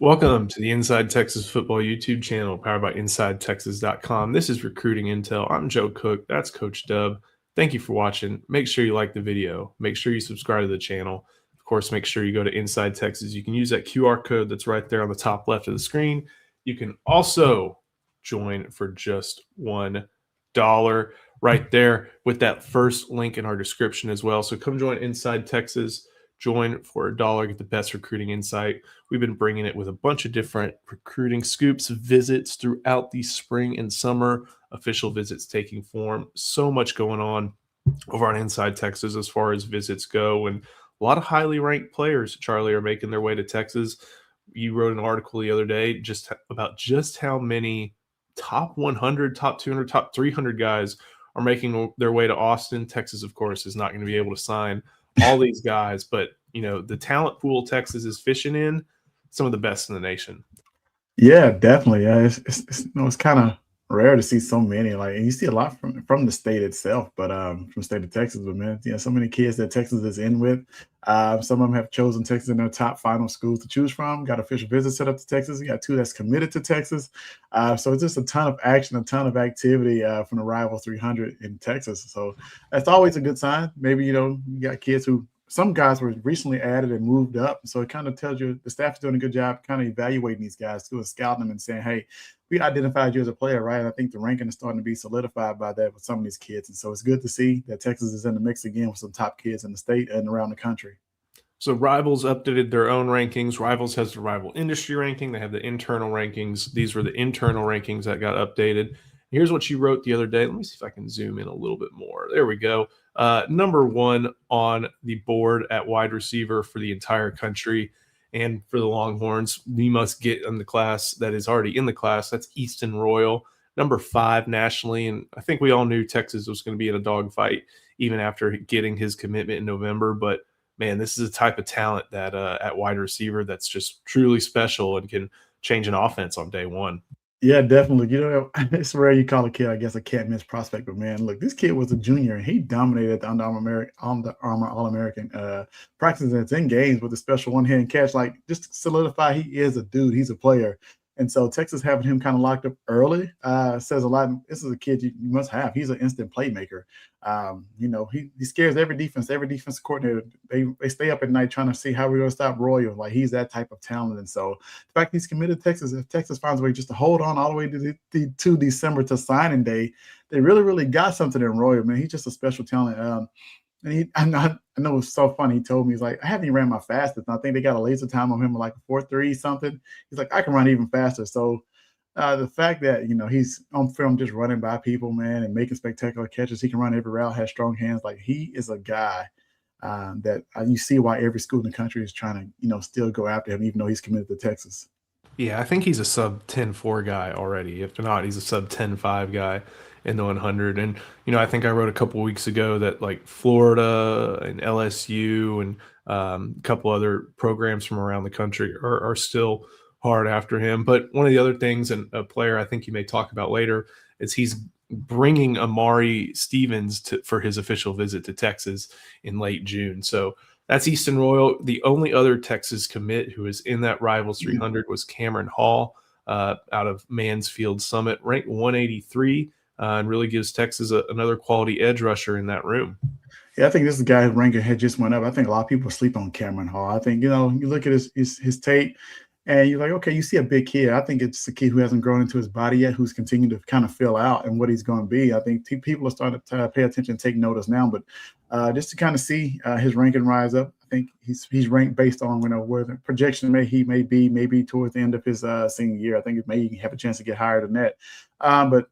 Welcome to the Inside Texas Football YouTube channel powered by InsideTexas.com. This is Recruiting Intel. I'm Joe Cook. That's Coach Dub. Thank you for watching. Make sure you like the video. Make sure you subscribe to the channel. Of course, make sure you go to Inside Texas. You can use that QR code that's right there on the top left of the screen. You can also join for just $1 right there with that first link in our description as well. So come join Inside Texas. Join for $1, get the best recruiting insight. We've been bringing it with a bunch of different recruiting scoops, visits throughout the spring and summer, official visits taking form. So much going on over on Inside Texas as far as visits go. And a lot of highly ranked players, Charlie, are making their way to Texas. You wrote an article the other day about how many top 100, top 200, top 300 guys are making their way to Austin. Texas, of course, is not going to be able to sign all these guys, but the talent pool Texas is fishing in, some of the best in the nation. Yeah, definitely. It's kind of rare to see so many. Like, and you see a lot from the state itself, but from state of Texas. But man, so many kids that Texas is in with. Some of them have chosen Texas in their top final schools to choose from. Got official visits set up to Texas. You got two that's committed to Texas. So it's just a ton of action, a ton of activity from the Rival 300 in Texas. So that's always a good sign. Maybe you got kids who. Some guys were recently added and moved up. So it kind of tells you the staff is doing a good job kind of evaluating these guys, doing scouting them and saying, hey, we identified you as a player, right? And I think the ranking is starting to be solidified by that with some of these kids. And so it's good to see that Texas is in the mix again with some top kids in the state and around the country. So Rivals updated their own rankings. Rivals has the Rival Industry ranking. They have the internal rankings. These were the internal rankings that got updated. Here's what you wrote the other day. Let me see if I can zoom in a little bit more. There we go. Number one on the board at wide receiver for the entire country and for the Longhorns. We must get in the class that is already in the class. That's Easton Royal. Number 5 nationally. And I think we all knew Texas was going to be in a dogfight even after getting his commitment in November. But man, this is a type of talent that at wide receiver that's just truly special and can change an offense on day one. Yeah, definitely. It's rare you call a kid, I guess, a can't miss prospect. But man, look, this kid was a junior and he dominated the Under Armour All-American practices and 10 games with a special one-hand catch. Like, just to solidify, he is a dude. He's a player. And so Texas having him kind of locked up early says a lot. This is a kid you must have. He's an instant playmaker. He scares every defense coordinator. They stay up at night trying to see how we're going to stop Royal. Like, he's that type of talent. And so the fact he's committed to Texas, if Texas finds a way just to hold on all the way to December to signing day, they really, really got something in Royal, man. He's just a special talent. And I know it's so funny. He told me, he's like, I haven't even ran my fastest. And I think they got a laser time on him like 4.3 something. He's like, I can run even faster. So the fact that, he's on film just running by people, man, and making spectacular catches. He can run every route, has strong hands. Like, he is a guy that you see why every school in the country is trying to, still go after him, even though he's committed to Texas. Yeah, I think he's a sub 10.4 guy already. If not, he's a sub 10.5 guy in the 100. And, I think I wrote a couple weeks ago that like Florida and LSU and a couple other programs from around the country are still hard after him. But one of the other things, and a player I think you may talk about later, is he's bringing Amari Stevens for his official visit to Texas in late June. So that's Easton Royal. The only other Texas commit who is in that Rivals 300 was Cameron Hall out of Mansfield Summit, ranked 183, and really gives Texas another quality edge rusher in that room. Yeah, I think this is a guy whose ranking had just went up. I think a lot of people sleep on Cameron Hall. I think, you look at his tape, and you're like, okay, you see a big kid. I think it's a kid who hasn't grown into his body yet, who's continuing to kind of fill out and what he's going to be. I think people are starting to pay attention and take notice now. But just to kind of see his ranking rise up, I think he's ranked based on where the projection he may be maybe towards the end of his senior year. I think it may have a chance to get higher than that. But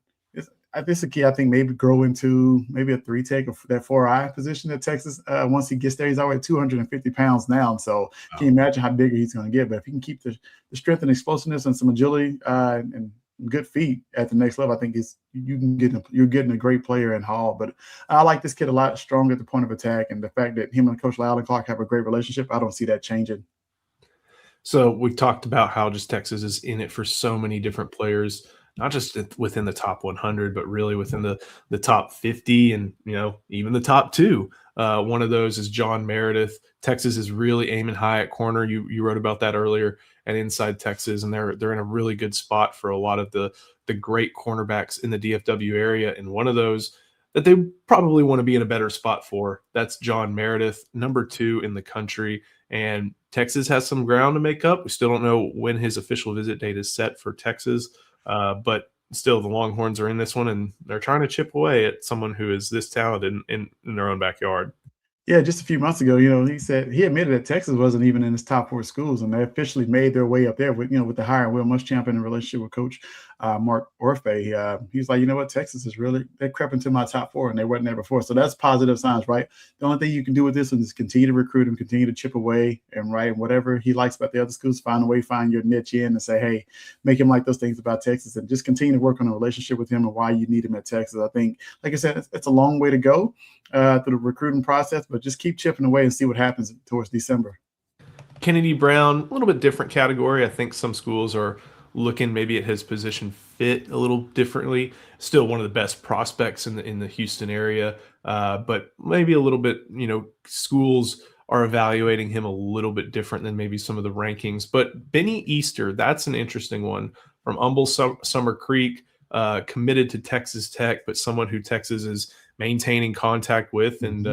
this is a kid I think maybe grow into maybe a 3-tech or that 4-eye position at Texas. Once he gets there, he's already 250 pounds now. So can you imagine how bigger he's going to get? But if he can keep the strength and explosiveness and some agility and good feet at the next level, I think you're getting a great player in Hall. But I like this kid a lot, strong at the point of attack, and the fact that him and Coach Loudon Clark have a great relationship, I don't see that changing. So we talked about how just Texas is in it for so many different players. not just within the top 100, but really within the top 50 and, even the top two. One of those is John Meredith. Texas is really aiming high at corner. You wrote about that earlier at Inside Texas, and they're in a really good spot for a lot of the great cornerbacks in the DFW area. And one of those that they probably want to be in a better spot for, that's John Meredith, number 2 in the country. And Texas has some ground to make up. We still don't know when his official visit date is set for Texas, but still the Longhorns are in this one, and they're trying to chip away at someone who is this talented in their own backyard. Yeah, just a few months ago, he said he admitted that Texas wasn't even in his top 4 schools, and they officially made their way up there with the hire of Will Muschamp in relationship with Coach Mark Orfe. He's like, you know what, Texas is really they crept into my top 4, and they weren't there before. So that's positive signs, right? The only thing you can do with this one is continue to recruit him, continue to chip away, and right, whatever he likes about the other schools, find a way, find your niche in, and say, hey, make him like those things about Texas, and just continue to work on a relationship with him and why you need him at Texas. I think, like I said, it's a long way to go through the recruiting process, but just keep chipping away and see what happens towards December. Kennedy Brown, a little bit different category. I think some schools are looking maybe at his position fit a little differently. Still one of the best prospects in the Houston area, but maybe a little bit, schools are evaluating him a little bit different than maybe some of the rankings. But Benny Easter, that's an interesting one from Humble Summer Creek, committed to Texas Tech, but someone who Texas is maintaining contact with, and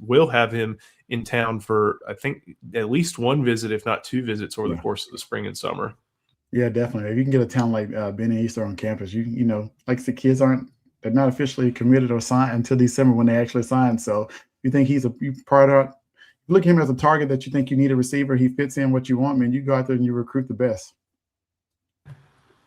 will have him in town for, I think, at least one visit, if not 2 visits over the course of the spring and summer. Yeah, definitely. If you can get a town like Benny Easter on campus, like the kids they're not officially committed or signed until December when they actually sign. So you think he's look at him as a target that you think you need a receiver, he fits in what you want, man, you go out there and you recruit the best.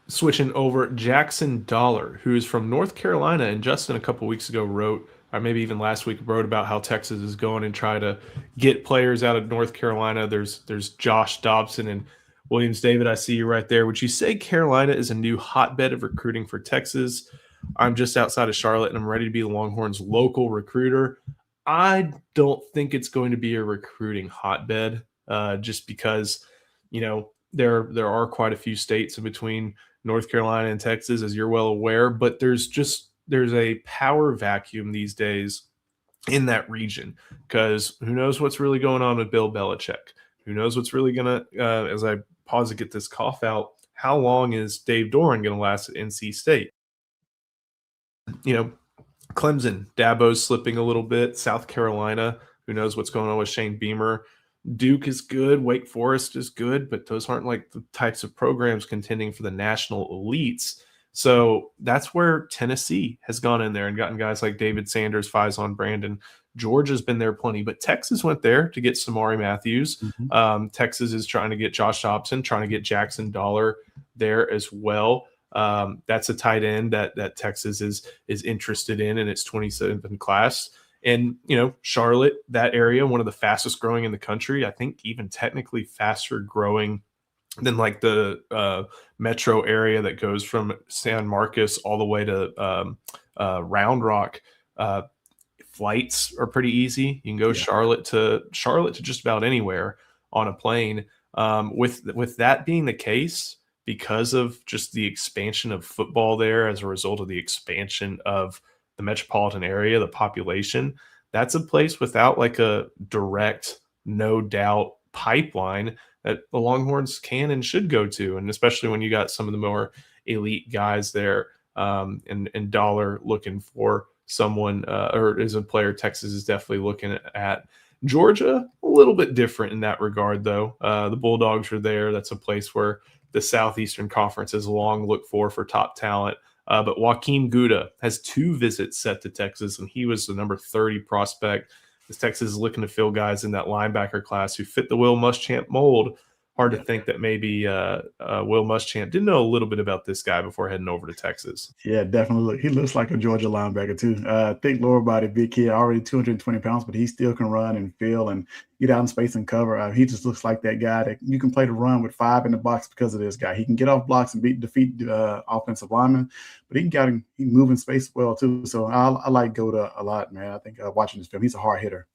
Switching over, Jackson Dollar, who is from North Carolina, and Justin a couple weeks ago wrote, or maybe even last week, wrote about how Texas is going and try to get players out of North Carolina. There's Josh Dobson and Williams David. I see you right there. Would you say Carolina is a new hotbed of recruiting for Texas? I'm just outside of Charlotte, and I'm ready to be the Longhorns' local recruiter. I don't think it's going to be a recruiting hotbed, just because, there are quite a few states in between North Carolina and Texas, as you're well aware, but there's a power vacuum these days in that region, because who knows what's really going on with Bill Belichick? Who knows what's really going to, as I pause to get this cough out, how long is Dave Doran going to last at NC State? Clemson, Dabo's slipping a little bit. South Carolina, who knows what's going on with Shane Beamer? Duke is good. Wake Forest is good, but those aren't like the types of programs contending for the national elites. So that's where Tennessee has gone in there and gotten guys like David Sanders, Faison Brandon. Georgia's been there plenty, but Texas went there to get Samari Matthews. Texas is trying to get Josh Dobson, trying to get Jackson Dollar there as well. That's a tight end that Texas is interested in its 27th class. And, Charlotte, that area, one of the fastest growing in the country, I think even technically faster growing than like the metro area that goes from San Marcos all the way to Round Rock. Flights are pretty easy. You can go Charlotte to just about anywhere on a plane. With that being the case, because of just the expansion of football there as a result of the expansion of the metropolitan area, the population, that's a place without like a direct, no doubt pipeline that the Longhorns can and should go to. And especially when you got some of the more elite guys there, and Dollar looking for someone, or is a player Texas is definitely looking at. Georgia, a little bit different in that regard, though. The Bulldogs are there. That's a place where the Southeastern Conference has long looked for top talent. But Joaquin Gouda has 2 visits set to Texas, and he was the number 30 prospect. As Texas is looking to fill guys in that linebacker class who fit the Will Muschamp mold. Hard to think that maybe Will Muschamp didn't know a little bit about this guy before heading over to Texas. Yeah, definitely. He looks like a Georgia linebacker too. Thick lower body, big kid, already 220 pounds, but he still can run and feel and get out in space and cover. He just looks like that guy that you can play the run with 5 in the box because of this guy. He can get off blocks and defeat offensive linemen, but he can move in space well too. So I like Gouda a lot, man. I think watching this film, he's a hard hitter.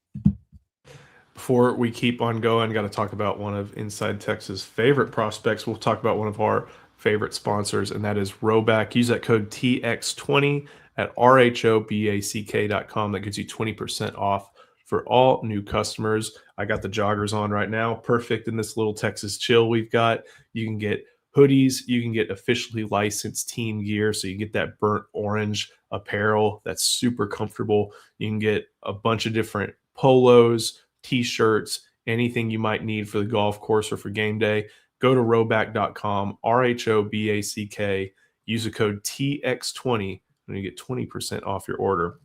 Before we keep on going, got to talk about one of Inside Texas' favorite prospects. We'll talk about one of our favorite sponsors, and that is Roback. Use that code TX20 at RHOBACK.com. That gives you 20% off for all new customers. I got the joggers on right now. Perfect in this little Texas chill we've got. You can get hoodies. You can get officially licensed team gear. So you get that burnt orange apparel that's super comfortable. You can get a bunch of different polos, t-shirts, anything you might need for the golf course or for game day. Go to roback.com, RHOBACK. Use the code TX20 and you get 20% off your order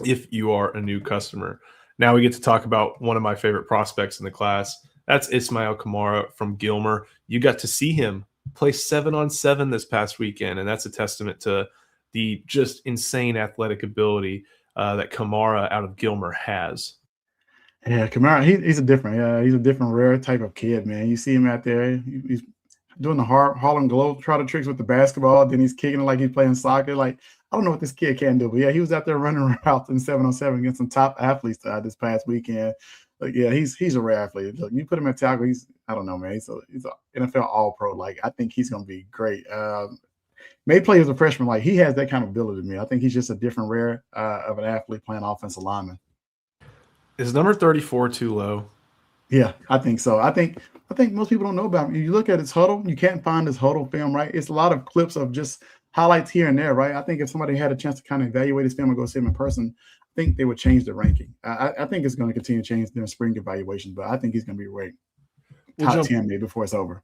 if you are a new customer. Now we get to talk about one of my favorite prospects in the class. That's Ismail Kamara from Gilmer. You got to see him play 7-on-7 this past weekend, and that's a testament to the just insane athletic ability that Kamara out of Gilmer has. Yeah, Kamara, he's a different rare type of kid, man. You see him out there, he's doing the Harlem Globetrotter tricks with the basketball. Then he's kicking it like he's playing soccer. Like, I don't know what this kid can do, but yeah, he was out there running routes in 7-on-7 against some top athletes this past weekend. Like, yeah, he's a rare athlete. Look, you put him at tackle, I don't know, man. He's an NFL All-Pro. Like, I think he's gonna be great. May play as a freshman. Like, he has that kind of ability to me. I think he's just a different rare of an athlete playing offensive lineman. Is number 34 too low? Yeah, I think so. I think most people don't know about him. You look at his huddle, you can't find his huddle film, right? It's a lot of clips of just highlights here and there, right? I think if somebody had a chance to kind of evaluate his film and go see him in person, I think they would change the ranking. I think it's going to continue to change their spring evaluations, but I think he's going to be ranked top 10 maybe before it's over.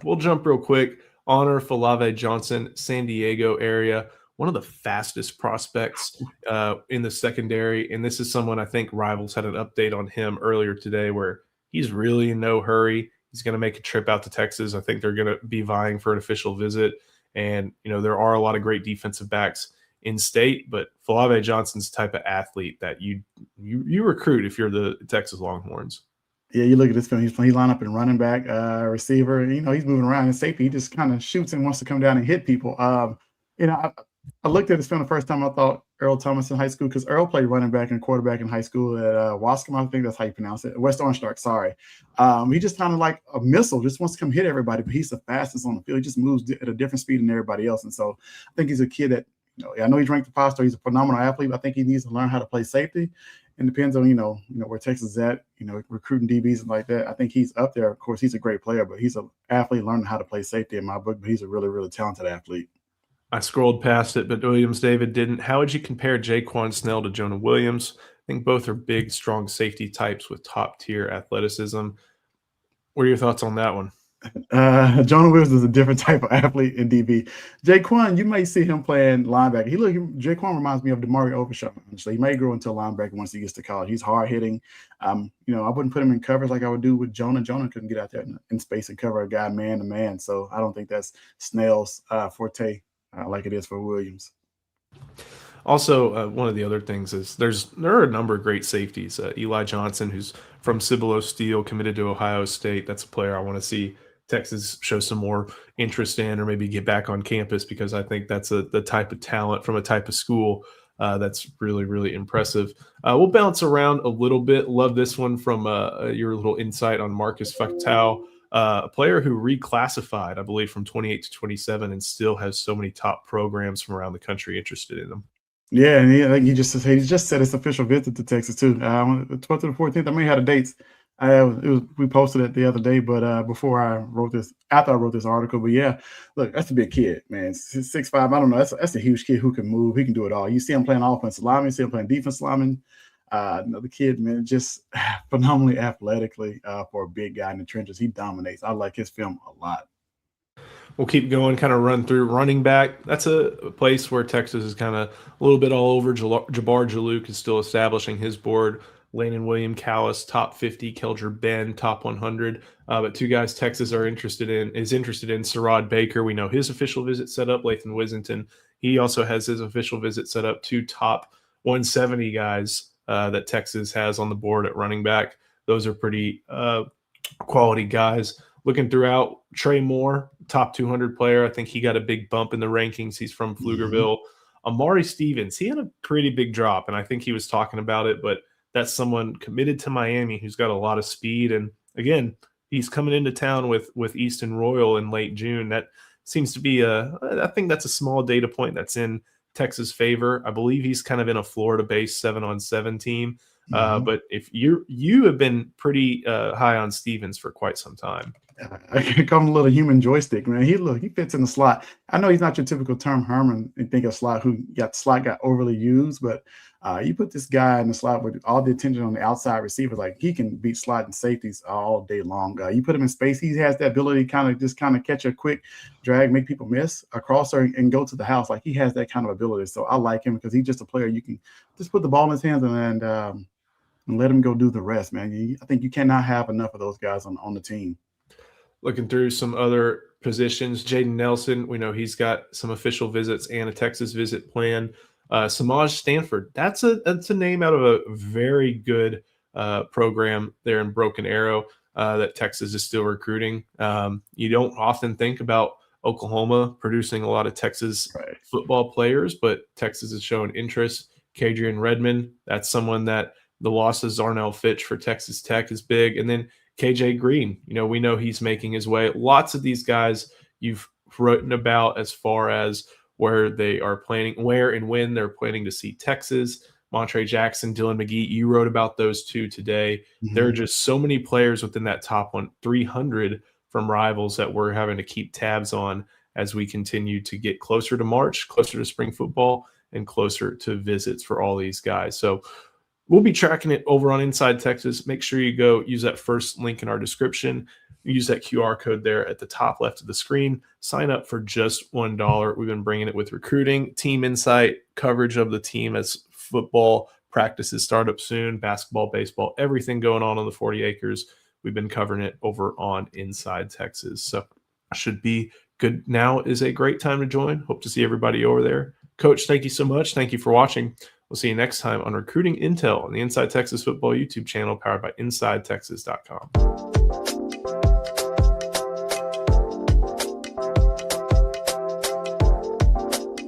We'll jump real quick. Honor Falave Johnson, San Diego area, one of the fastest prospects in the secondary. And this is someone I think Rivals had an update on him earlier today where he's really in no hurry. He's going to make a trip out to Texas. I think they're going to be vying for an official visit. And, you know, there are a lot of great defensive backs in state, but Falave Johnson's the type of athlete that you recruit if you're the Texas Longhorns. Yeah, you look at this film. He line up in running back, receiver. You know, he's moving around in safety. He just kind of shoots and wants to come down and hit people. You know, I looked at this film the first time. I thought Earl Thomas in high school because Earl played running back and quarterback in high school at Wascom. I think that's how you pronounce it. West Orange Stark. Sorry. He just kind of like a missile, just wants to come hit everybody. But he's the fastest on the field. He just moves at a different speed than everybody else. And so I think he's a kid that, you know, I know he's ranked the 5-star. He's a phenomenal athlete. I think he needs to learn how to play safety. And depends on, you know, where Texas is at, you know, recruiting DBs and like that. I think he's up there. Of course, he's a great player, but he's an athlete learning how to play safety in my book. But he's a really, really talented athlete. I scrolled past it, but Williams David didn't. How would you compare Jaquan Snell to Jonah Williams? I think both are big, strong safety types with top-tier athleticism. What are your thoughts on that one? Jonah Williams is a different type of athlete in DB. Jaquan, you may see him playing linebacker. Jaquan reminds me of DeMario Overshown. So he may grow into a linebacker once he gets to college. He's hard hitting. You know, I wouldn't put him in coverage like I would do with Jonah. Jonah couldn't get out there in space and cover a guy man to man. So I don't think that's Snell's forte like it is for Williams. Also, one of the other things is there are a number of great safeties. Eli Johnson, who's from Cibolo Steel, committed to Ohio State. That's a player I want to see Texas show some more interest in or maybe get back on campus because I think that's the type of talent from a type of school that's really, really impressive. We'll bounce around a little bit. Love this one from your little insight on Marcus Factau, a player who reclassified, I believe, from 28 to 27 and still has so many top programs from around the country interested in him. Yeah, and he just said his official visit to Texas too. The 12th to the 14th. I may have the dates. We posted it the other day, but after I wrote this article. But yeah, look, that's a big kid, man. 6'5". I don't know. That's a huge kid who can move. He can do it all. You see him playing offensive lineman. You see him playing defensive lineman. Another kid, man, just phenomenally athletically for a big guy in the trenches. He dominates. I like his film a lot. We'll keep going, kind of run through running back. That's a place where Texas is kind of a little bit all over. Jabbar Jalouk is still establishing his board. Landon William Callis, top 50. Kelger Ben, top 100. But two guys Texas is interested in. Sarad Baker. We know his official visit set up. Lathan Wissington. He also has his official visit set up. Two top 170 guys that Texas has on the board at running back. Those are pretty quality guys. Looking throughout, Trey Moore, top 200 player. I think he got a big bump in the rankings. He's from Pflugerville. Amari Stevens, he had a pretty big drop, and I think he was talking about it, but that's someone committed to Miami who's got a lot of speed. And again, he's coming into town with Easton Royal in late June. That seems to be I think that's a small data point that's in Texas' favor. I believe he's kind of in a Florida-based 7-on-7 team. But if you have been pretty high on Stevens for quite some time. I can call him a little human joystick, man. He fits in the slot. I know he's not your typical term Herman and think of slot who got overly used, but you put this guy in the slot with all the attention on the outside receivers, like he can beat slot and safeties all day long. You put him in space, he has the ability to kind of catch a quick drag, make people miss a crosser and go to the house. Like he has that kind of ability. So I like him because he's just a player you can just put the ball in his hands and let him go do the rest, man. I think you cannot have enough of those guys on the team. Looking through some other positions, Jaden Nelson, we know he's got some official visits and a Texas visit planned. Samaj Stanford, that's a name out of a very good program there in Broken Arrow that Texas is still recruiting. You don't often think about Oklahoma producing a lot of Texas football players, but Texas has shown interest. Kadrian Redmond, that's someone that the loss of Zarnell Fitch for Texas Tech is big. And then KJ Green, we know he's making his way. Lots of these guys you've written about as far as where they are planning, where and when they're planning to see Texas. Montre Jackson, Dylan McGee, you wrote about those two today. Mm-hmm. There are just so many players within that top 300 from rivals that we're having to keep tabs on as we continue to get closer to March, closer to spring football, and closer to visits for all these guys. So we'll be tracking it over on Inside Texas. Make sure you go use that first link in our description. Use that QR code there at the top left of the screen. Sign up for just $1. We've been bringing it with recruiting, team insight, coverage of the team as football practices start up soon, basketball, baseball, everything going on the 40 acres. We've been covering it over on Inside Texas. So should be good. Now is a great time to join. Hope to see everybody over there. Coach, thank you so much. Thank you for watching. We'll see you next time on Recruiting Intel on the Inside Texas Football YouTube channel powered by InsideTexas.com.